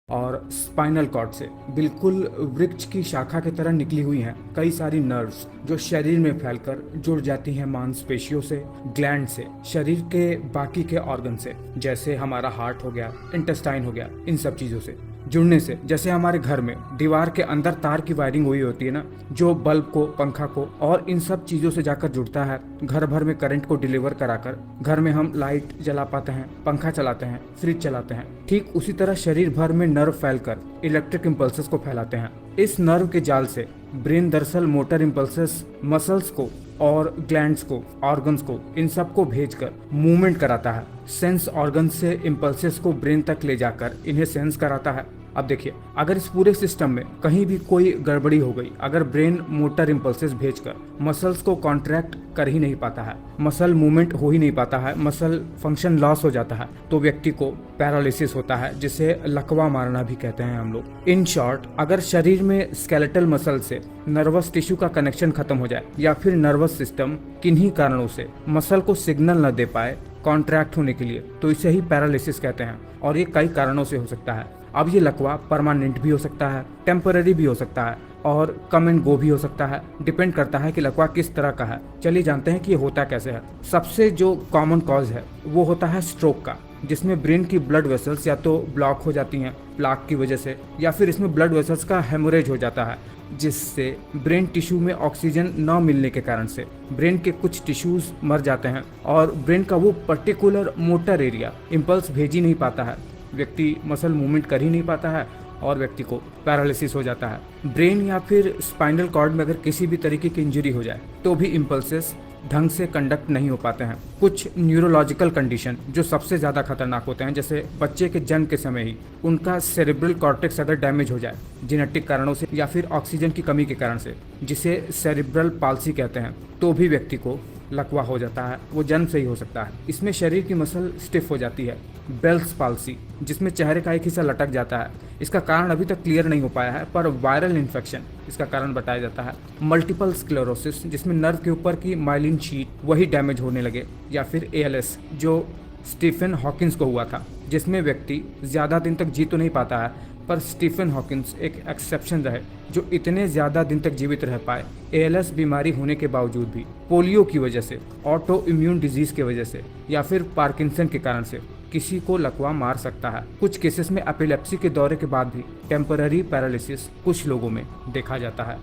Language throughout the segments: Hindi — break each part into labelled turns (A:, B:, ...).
A: और स्पाइनल कॉर्ड से बिल्कुल वृक्ष की शाखा की तरह निकली हुई हैं कई सारी नर्व्स जो शरीर में फैलकर जुड़ जाती हैं मांसपेशियों से, ग्लैंड से, शरीर के बाकी के ऑर्गन से, जैसे हमारा हार्ट हो गया, इंटेस्टाइन हो गया, इन सब चीज़ों से जुड़ने से। जैसे हमारे घर में दीवार के अंदर तार की वायरिंग हुई होती है ना, जो बल्ब को, पंखा को और इन सब चीज़ों से जाकर जुड़ता है, घर भर में करंट को डिलीवर कराकर घर में हम लाइट जला पाते हैं, पंखा चलाते हैं, फ्रिज चलाते हैं। ठीक उसी तरह शरीर भर में नर्व फैलकर इलेक्ट्रिक इम्पल्सेस को फैलाते हैं। इस नर्व के जाल से ब्रेन दरअसल मोटर इम्पल्सेस मसल्स को और ग्लैंड्स को, ऑर्गन्स को, इन सब को भेजकर मूवमेंट कराता है। सेंस ऑर्गन से इम्पल्सेस को ब्रेन तक ले जाकर इन्हें सेंस कराता है। अब देखिए, अगर इस पूरे सिस्टम में कहीं भी कोई गड़बड़ी हो गई, अगर ब्रेन मोटर इम्पल्सेस भेजकर मसल्स को कॉन्ट्रैक्ट कर ही नहीं पाता है, मसल मूवमेंट हो ही नहीं पाता है, मसल फंक्शन लॉस हो जाता है, तो व्यक्ति को पैरालिसिस होता है, जिसे लकवा मारना भी कहते हैं हम लोग। इन शॉर्ट, अगर शरीर में स्केलेटल मसल से नर्वस टिश्यू का कनेक्शन खत्म हो जाए या फिर नर्वस सिस्टम किन्हीं कारणों से मसल को सिग्नल न दे पाए कॉन्ट्रैक्ट होने के लिए, तो इसे ही पैरालिसिस कहते हैं। और ये कई कारणों से हो सकता है। अब ये लकवा परमानेंट भी हो सकता है, टेम्पररी भी हो सकता है और कम एंड गो भी हो सकता है। डिपेंड करता है कि लकवा किस तरह का है। चलिए जानते हैं कि ये होता कैसे है। सबसे जो कॉमन कॉज है वो होता है स्ट्रोक का, जिसमें ब्रेन की ब्लड वेसल्स या तो ब्लॉक हो जाती हैं प्लाक की वजह से, या फिर इसमें ब्लड वेसल्स का हेमोरेज हो जाता है, जिससे ब्रेन टिश्यू में ऑक्सीजन न मिलने के कारण से ब्रेन के कुछ टिश्यूज मर जाते हैं और ब्रेन का वो पर्टिकुलर मोटर एरिया इम्पल्स भेज ही नहीं पाता है, व्यक्ति मसल मूवमेंट कर ही नहीं पाता है और व्यक्ति को पैरालिसिस हो जाता है। ब्रेन या फिर स्पाइनल कॉर्ड में अगर किसी भी तरीके की इंजरी हो जाए तो भी इम्पल्सेस ढंग से कंडक्ट नहीं हो पाते हैं। कुछ न्यूरोलॉजिकल कंडीशन जो सबसे ज़्यादा खतरनाक होते हैं, जैसे बच्चे के जन्म के समय ही उनका सेरेब्रल कॉर्टेक्स अगर डैमेज हो जाए जेनेटिक कारणों से या फिर ऑक्सीजन की कमी के कारण से, जिसे सेरेब्रल पाल्सी कहते हैं, तो भी व्यक्ति को लकवा हो जाता है। वो जन्म से ही हो सकता है। इसमें शरीर की मसल स्टिफ हो जाती है। बेल्स पाल्सी, जिसमें चेहरे का एक हिस्सा लटक जाता है, इसका कारण अभी तक क्लियर नहीं हो पाया है, पर वायरल इन्फेक्शन इसका कारण बताया जाता है। मल्टीपल स्क्लेरोसिस, जिसमें नर्व के ऊपर की माइलिन शीट वही डैमेज होने लगे, या फिर एएलएस जो स्टीफन हॉकिंस को हुआ था, जिसमें व्यक्ति ज़्यादा दिन तक जी तो नहीं पाता है, पर स्टीफन हॉकिंस एक एक्सेप्शन रहे जो इतने ज़्यादा दिन तक जीवित रह पाए एएलएस बीमारी होने के बावजूद भी। पोलियो की वजह से, ऑटो इम्यून डिजीज़ की वजह से या फिर पार्किंसन के कारण से किसी को लकवा मार सकता है। कुछ केसेस में एपिलेप्सी के दौरे के बाद भी टेम्पररी पैरालिसिस कुछ लोगों में देखा जाता है।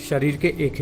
A: शरीर के एक